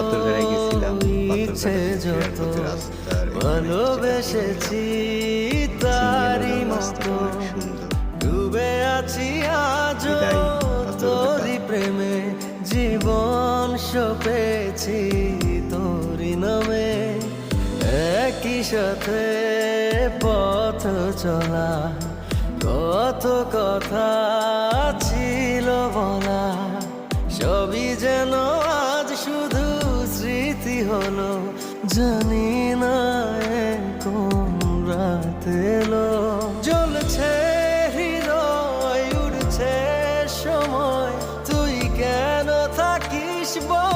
পাথরঘাটায় গেছিলাম, ইচ্ছে যত ভালোবেসেছি সিঙ্গেল তারি হলো মতো বাস্তবে অনেক সুন্দর। ডুবে আছি আজও বিদায় পাথরঘাটা। তোরি প্রেমে জীবন সপেছি তোরি নামে একই সাথে পথ চলা কত কথা ছিল বলা সবই যেন আজ শুধু স্মৃতি হলো জানি না এ কোন রাত এলো জ্বলছে হৃদয় উড়ছে সময় তুই কেন থাকিস বল